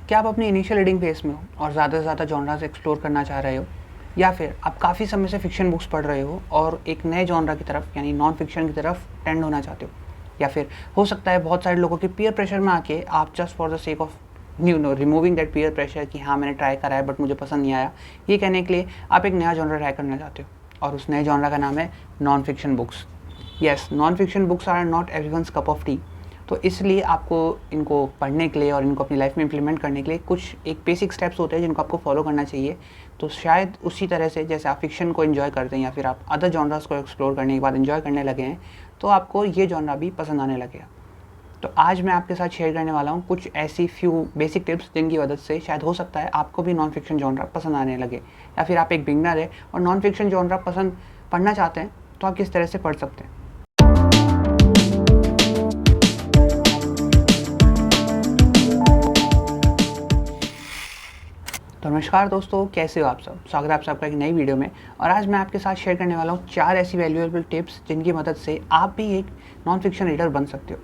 क्या आप अपनी इनिशियल रीडिंग फेस में हो और ज़्यादा से ज़्यादा जॉनरास एक्सप्लोर करना चाह रहे हो, या फिर आप काफ़ी समय से फ़िक्शन बुक्स पढ़ रहे हो और एक नए जॉनरा की तरफ यानी नॉन फिक्शन की तरफ टेंड होना चाहते हो, या फिर हो सकता है बहुत सारे लोगों के पीयर प्रेशर में आके आप just for the sake of removing that peer pressure कि हाँ मैंने ट्राई करा है बट मुझे पसंद नहीं आया, ये कहने के लिए आप एक नया जॉनरा ट्राई करना चाहते हो और उस नए जॉनरा का नाम है non fiction books. Yes, non fiction books are not everyone's cup of tea. तो इसलिए आपको इनको पढ़ने के लिए और इनको अपनी लाइफ में इम्प्लीमेंट करने के लिए कुछ एक बेसिक स्टेप्स होते हैं जिनको आपको फॉलो करना चाहिए। तो शायद उसी तरह से जैसे आप फिक्शन को एंजॉय करते हैं या फिर आप अदर जॉनरास को एक्सप्लोर करने के बाद एंजॉय करने लगे हैं, तो आपको ये जॉनरा भी पसंद आने लगेगा। तो आज मैं आपके साथ शेयर करने वाला हूँ कुछ ऐसी फ्यू बेसिक टिप्स जिनकी मदद से शायद हो सकता है आपको भी नॉन फिक्शन जॉनरा पसंद आने लगे, या फिर आप एक बिगनर है और नॉन फिक्शन जॉनरा पढ़ना चाहते हैं तो आप किस तरह से पढ़ सकते हैं। तो नमस्कार दोस्तों, कैसे हो आप सब। स्वागत है आप सबका एक नई वीडियो में। और आज मैं आपके साथ शेयर करने वाला हूँ 4 ऐसी वैल्यूएबल टिप्स जिनकी मदद से आप भी एक नॉन फिक्शन रीडर बन सकते हो।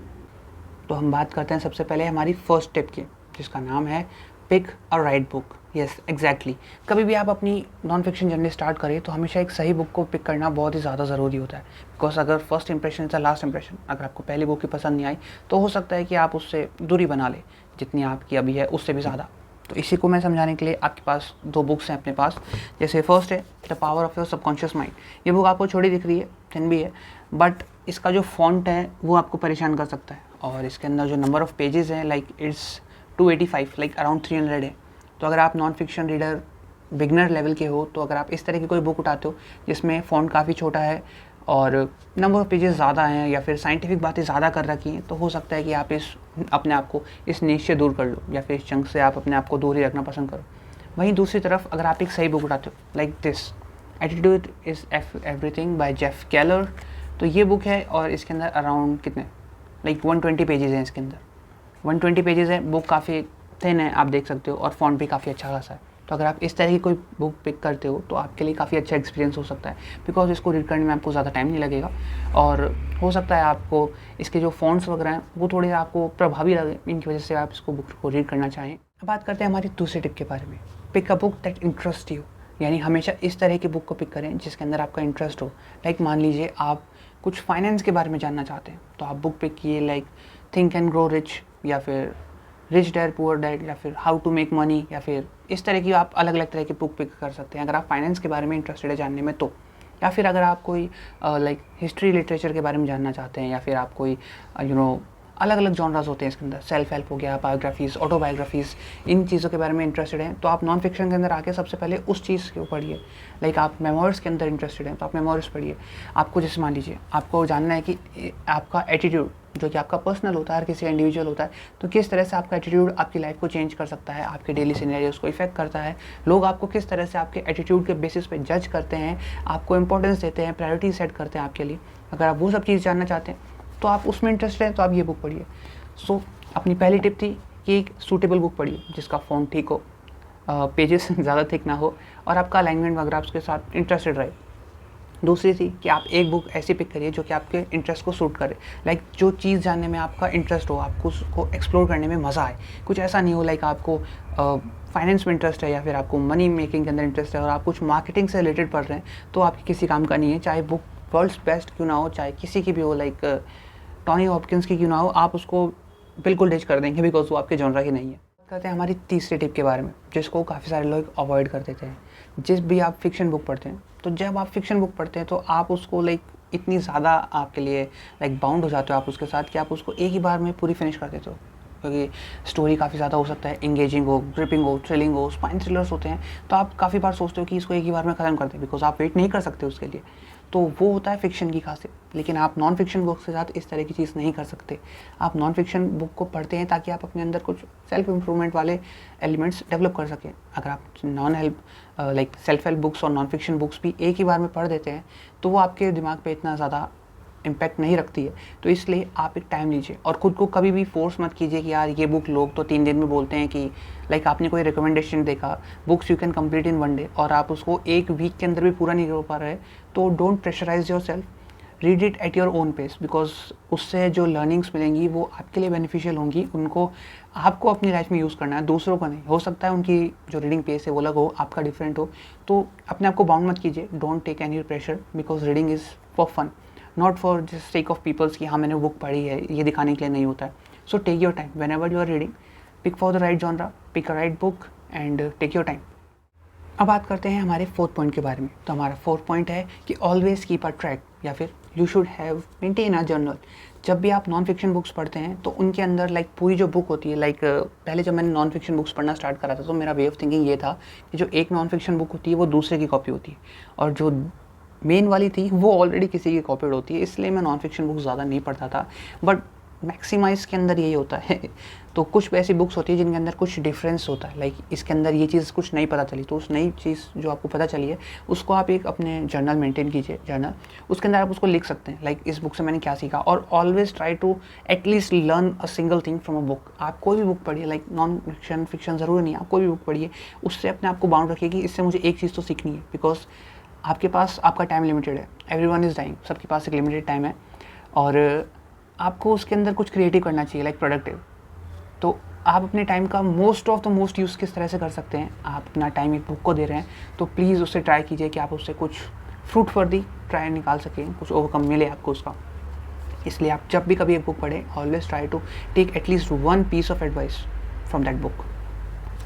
तो हम बात करते हैं सबसे पहले हमारी फर्स्ट टिप की, जिसका नाम है pick a right book. Yes, exactly. कभी भी आप अपनी नॉन फिक्शन जर्नी स्टार्ट करें तो हमेशा एक सही बुक को पिक करना बहुत ही ज़्यादा ज़रूरी होता है। बिकॉज अगर first impression is the last impression, अगर आपको पहली बुक की पसंद नहीं आई तो हो सकता है कि आप उससे दूरी बना ले, जितनी आपकी अभी है उससे भी ज़्यादा। तो इसी को मैं समझाने के लिए आपके पास 2 बुक्स हैं अपने पास। जैसे फर्स्ट है the power of your subconscious mind. ये बुक आपको छोटी दिख रही है, थिन भी है, बट इसका जो फॉन्ट है वो आपको परेशान कर सकता है। और इसके अंदर जो नंबर ऑफ़ पेजेस हैं लाइक इट्स 285, लाइक अराउंड 300 है। तो अगर आप non fiction reader beginner level के हो, तो अगर आप इस तरह की कोई बुक उठाते हो जिसमें फ़ॉन्ट काफ़ी छोटा है और नंबर ऑफ़ पेजेस ज़्यादा हैं या फिर साइंटिफिक बातें ज़्यादा कर रखी हैं, तो हो सकता है कि आप अपने आप को इस नीश से दूर कर लो या फिर इस चंक से आप अपने आप को दूर ही रखना पसंद करो। वहीं दूसरी तरफ अगर आप एक सही बुक उठाते हो like this attitude is everything by Jeff Keller, तो ये बुक है और इसके अंदर अराउंड कितने लाइक 120 पेजेस हैं। इसके अंदर 120 पेजेस है, बुक काफ़ी थिन है, आप देख सकते हो, और फॉन्ट भी काफ़ी अच्छा खासा है। तो अगर आप इस तरह की कोई बुक पिक करते हो तो आपके लिए काफ़ी अच्छा एक्सपीरियंस हो सकता है, बिकॉज इसको रीड करने में आपको ज़्यादा टाइम नहीं लगेगा और हो सकता है आपको इसके जो फॉन्ट्स वगैरह हैं वो थोड़े आपको प्रभावी लगे, इनकी वजह से आप इसको बुक को रीड करना चाहें। अब बात करते हैं हमारी दूसरी टिप के बारे में, pick a book that interest you. यानी हमेशा इस तरह की बुक को पिक करें जिसके अंदर आपका इंटरेस्ट हो। लाइक मान लीजिए आप कुछ फाइनेंस के बारे में जानना चाहते हैं तो आप बुक पिक किए like think and grow rich, या फिर रिच डैड पुअर डैड, या फिर हाउ टू मेक मनी, या फिर इस तरह की आप अलग अलग तरह की बुक पिक कर सकते हैं अगर आप फाइनेंस के बारे में इंटरेस्टेड है जानने में तो। या फिर अगर आप कोई लाइक हिस्ट्री लिटरेचर के बारे में जानना चाहते हैं, या फिर आप कोई अलग अलग जॉनरास होते हैं इसके अंदर, सेल्फ हेल्प हो गया, बायोग्राफीज़, ऑटोबायोग्राफीज़, इन चीज़ों के बारे में इंटरेस्टेड हैं तो आप नॉन फिक्शन के अंदर आके सबसे पहले उस चीज़ को पढ़िए। लाइक आप मेमोइर्स के अंदर इंटरेस्टेड हैं तो आप मेमोइर्स पढ़िए। आपको जैसे मान लीजिए आपको जानना है कि आपका एटीट्यूड जो कि आपका पर्सनल होता है, हर किसी का इंडिविजुअल होता है, तो किस तरह से आपका एटीट्यूड आपकी लाइफ को चेंज कर सकता है, आपके डेली सिनेरियोस को इफेक्ट करता है, लोग आपको किस तरह से आपके एटीट्यूड के बेसिस पे जज करते हैं, आपको इंपॉर्टेंस देते हैं, प्रायोरिटी सेट करते हैं आपके लिए। अगर आप वो सब चीज़ जानना चाहते हैं तो आप उसमें इंटरेस्टेड हैं तो आप ये बुक पढ़िए। सो अपनी पहली टिप थी कि एक सूटेबल बुक पढ़िए जिसका फॉन्ट ठीक हो, पेजेस ज़्यादा थिक ना हो और आपका अलाइनमेंट वगैरह उसके साथ इंटरेस्टेड रहे। दूसरी थी कि आप एक बुक ऐसी पिक करिए जो कि आपके इंटरेस्ट को सूट करे, लाइक जो चीज़ जानने में आपका इंटरेस्ट हो, आपको उसको एक्सप्लोर करने में मज़ा आए। कुछ ऐसा नहीं हो लाइक आपको फाइनेंस में इंटरेस्ट है या फिर आपको मनी मेकिंग के अंदर इंटरेस्ट है और आप कुछ मार्केटिंग से रिलेटेड पढ़ रहे हैं तो आपकी किसी काम का नहीं है, चाहे बुक वर्ल्ड्स बेस्ट क्यों ना हो, चाहे किसी की भी हो, लाइक टॉनी हॉपकिंस की क्यों ना हो, आप उसको बिल्कुल डिच कर देंगे बिकॉज वो आपके जॉनरा की नहीं है। करते हैं हमारी तीसरी टिप के बारे में जिसको काफ़ी सारे लोग अवॉइड कर देते हैं। जिस भी आप फिक्शन बुक पढ़ते हैं तो जब आप फिक्शन बुक पढ़ते हैं तो आप उसको लाइक इतनी ज़्यादा आपके लिए लाइक बाउंड हो जाते हो आप उसके साथ कि आप उसको एक ही बार में पूरी फिनिश कर देते हो, क्योंकि स्टोरी काफ़ी ज़्यादा हो सकता है, इंगेजिंग हो, ग्रिपिंग हो, थ्रिलिंग हो, स्पाइन थ्रिलर्स होते हैं, तो आप काफ़ी बार सोचते हो कि इसको एक ही बार में ख़त्म कर दें बिकॉज आप वेट नहीं कर सकते उसके लिए। तो वो होता है फिक्शन की खासियत। लेकिन आप नॉन फिक्शन बुक के साथ इस तरह की चीज़ नहीं कर सकते। आप नॉन फिक्शन बुक को पढ़ते हैं ताकि आप अपने अंदर कुछ सेल्फ इम्प्रूवमेंट वाले एलिमेंट्स डेवलप कर सकें। अगर आप लाइक सेल्फ हेल्प बुक्स और नॉन फिक्शन बुक्स भी एक ही बार में पढ़ देते हैं तो वो आपके दिमाग पे इतना ज़्यादा इम्पैक्ट नहीं रखती है। तो इसलिए आप एक टाइम लीजिए और ख़ुद को कभी भी फोर्स मत कीजिए कि यार ये बुक लोग तो 3 दिन में बोलते हैं कि लाइक आपने कोई रिकमेंडेशन देखा books you can complete in 1 day और आप उसको 1 वीक के अंदर भी पूरा नहीं कर पा रहे, तो don't pressurize yourself. Read it at your own pace, because उससे जो लर्निंग्स मिलेंगी वो आपके लिए बेनिफिशियल होंगी, उनको आपको अपनी लाइफ में यूज़ करना है, दूसरों को नहीं। हो सकता है उनकी जो रीडिंग पेस है वो अलग हो, आपका डिफरेंट हो, तो अपने आप को बाउंड मत कीजिए। Don't take any pressure, because reading is for fun, not for just sake of peoples कि हाँ मैंने बुक पढ़ी है, ये दिखाने के लिए नहीं होता है। So take your time whenever you are reading, pick for the right genre, pick a right book and take your time. अब बात करते हैं हमारे फोर्थ पॉइंट के बारे में। तो हमारा फोर्थ पॉइंट है कि ऑलवेज कीप अ ट्रैक, या फिर you should have maintain a journal. जब भी आप नॉन फिक्शन बुक्स पढ़ते हैं तो उनके अंदर पूरी जो बुक होती है, पहले जब मैंने नॉन फिक्शन बुक्स पढ़ना स्टार्ट करा था तो मेरा वे ऑफ थिंकिंग ये था कि जो एक नॉन फिक्शन बुक होती है वो दूसरे की कॉपी होती है, और जो मेन वाली थी वो ऑलरेडी किसी की कॉपीड होती है, इसलिए मैं नॉन फिक्शन बुक्स ज़्यादा नहीं पढ़ता था। बट मैक्सिमाइज़ के अंदर यही होता है तो कुछ ऐसी बुक्स होती है जिनके अंदर कुछ डिफरेंस होता है, इसके अंदर ये चीज़ कुछ नहीं पता चली, तो उस नई चीज़ जो आपको पता चली है उसको आप एक अपने जर्नल मेंटेन कीजिए, जर्नल, उसके अंदर आप उसको लिख सकते हैं इस बुक से मैंने क्या सीखा। और always try to at least learn a single thing from a book. आप कोई भी बुक पढ़िए, नॉन फिक्शन ज़रूरी नहीं, आप कोई भी बुक पढ़िए, उससे अपने आप को बाउंड रखिए कि इससे मुझे एक चीज़ तो सीखनी है, बिकॉज आपके पास आपका टाइम लिमिटेड है, एवरीवन इज़ डाइंग, सबके पास एक लिमिटेड टाइम है, और आपको उसके अंदर कुछ क्रिएटिव करना चाहिए, प्रोडक्टिव। तो आप अपने टाइम का most of the most use किस तरह से कर सकते हैं, आप अपना टाइम एक बुक को दे रहे हैं तो प्लीज़ उससे ट्राई कीजिए कि आप उससे कुछ फ्रूट वर्दी ट्राई निकाल सकें, कुछ ओवरकम मिले आपको उसका। इसलिए आप जब भी कभी एक बुक पढ़ें, always try to take at least one piece of advice from that book.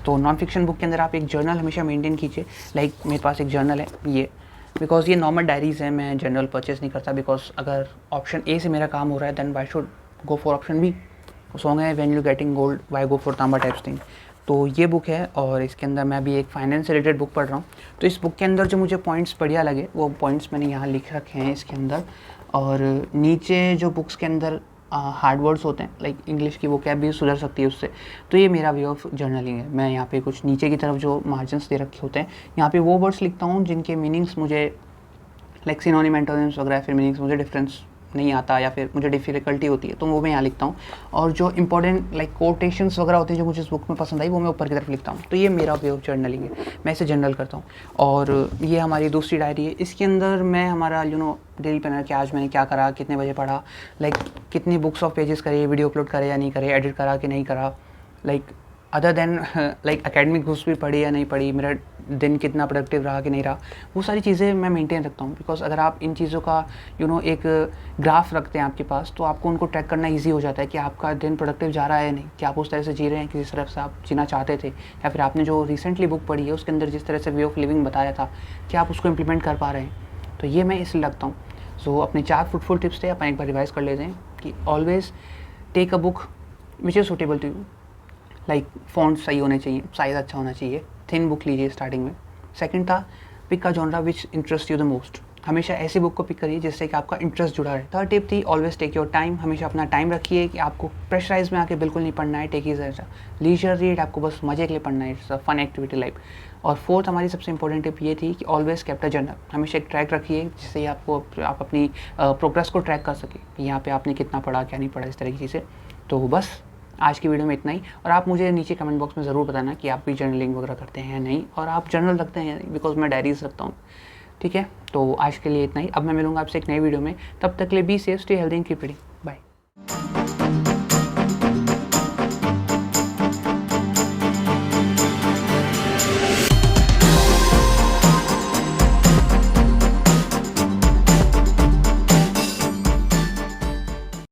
तो नॉन फिक्शन बुक के अंदर आप एक जर्नल हमेशा मेंटेन कीजिए। मेरे पास एक जर्नल है ये, बिकॉज ये नॉर्मल डायरीज़ हैं, मैं जर्नल परचेज़ नहीं करता, बिकॉज अगर ऑप्शन ए से मेरा काम हो रहा है then why should go for option B. Song है when you getting gold why go for तांबा टाइप्स थिंग। तो ये बुक है और इसके अंदर मैं भी एक फाइनेंस से रिलेटेड बुक पढ़ रहा हूँ। तो इस बुक के अंदर जो मुझे पॉइंट्स बढ़िया लगे वो पॉइंट्स मैंने यहाँ लिख रखे हैं इसके अंदर। और नीचे जो बुक्स के अंदर हार्ड वर्ड्स होते हैं, इंग्लिश की वो कैब भी सुधर सकती है उससे, तो ये मेरा वे ऑफ जर्नलिंग है। मैं यहाँ पे कुछ नीचे की तरफ जो मार्जिन्स दे रखे होते हैं यहाँ पे वो वर्ड्स लिखता हूँ जिनके मीनिंग्स मुझे सिनोनिम एंटोनिम्स वगैरह, फिर मीनिंग्स मुझे डिफरेंस नहीं आता या फिर मुझे डिफ़िकल्टी होती है तो वो मैं यहाँ लिखता हूँ। और जो इंपॉर्टेंट कोटेशंस वगैरह होते हैं जो मुझे इस बुक में पसंद आई वो मैं ऊपर की तरफ लिखता हूँ। तो ये मेरा वे ऑफ जर्नलिंग है, मैं इसे जर्नल करता हूँ। और ये हमारी दूसरी डायरी है, इसके अंदर मैं हमारा डेली प्लानर कि आज मैंने क्या करा, कितने बजे पढ़ा, कितनी बुक्स ऑफ पेजेस करे, वीडियो अपलोड करे या नहीं करे, एडिट करा कि नहीं करा, अदर देन एकेडमिक बुक्स भी पढ़ी या नहीं पढ़ी, मेरा दिन कितना प्रोडक्टिव रहा कि नहीं रहा, वो सारी चीज़ें मैं मेंटेन रखता हूँ। बिकॉज अगर आप इन चीज़ों का एक ग्राफ रखते हैं आपके पास तो आपको उनको ट्रैक करना ईजी हो जाता है कि आपका दिन प्रोडक्टिव जा रहा है या नहीं, कि आप उस तरह से जी रहे हैं किसी तरफ से आप जीना चाहते थे, या फिर आपने जो रिसेंटली बुक पढ़ी है उसके अंदर जिस तरह से वे ऑफ लिविंग बताया था कि आप उसको इम्प्लीमेंट कर पा रहे हैं। तो ये मैं इसलिए लगता हूँ। सो अपने 4 फ्रूटफुल टिप्स थे, अपन एक बार रिवाइज कर लेते हैं कि always take a book which is suitable to you, font सही होने चाहिए, साइज़ अच्छा होना चाहिए, थिन बुक लीजिए स्टार्टिंग में। सेकंड था pick a genre which interest you the most, हमेशा ऐसी बुक को पिक करिए जिससे कि आपका इंटरेस्ट जुड़ा रहे। थर्ड टिप थी ऑलवेज टेक योर टाइम, हमेशा अपना टाइम रखिए कि आपको प्रेशराइज में आके बिल्कुल नहीं पढ़ना है, टेक इज लीजर रीड, आपको बस मजे के लिए पढ़ना है, it's a fun activity life. और फोर्थ हमारी सबसे इंपॉर्टेंट टिप ये थी कि ऑलवेज कैप्ट अ जर्नल, हमेशा एक ट्रैक रखिए जिससे आप अपनी प्रोग्रेस को ट्रैक कर सके, यहाँ पे आपने कितना पढ़ा क्या नहीं पढ़ा, इस तरह की चीज़ें। तो बस आज की वीडियो में इतना ही, और आप मुझे नीचे कमेंट बॉक्स में ज़रूर बताना कि आप भी जर्नलिंग वगैरह करते हैं या नहीं, और आप जर्नल रखते हैं या नहीं, बिकॉज मैं डायरीज रखता हूँ। ठीक है, तो आज के लिए इतना ही। अब मैं मिलूंगा आपसे एक नई वीडियो में, तब तक के लिए be safe, stay healthy and keep reading, bye.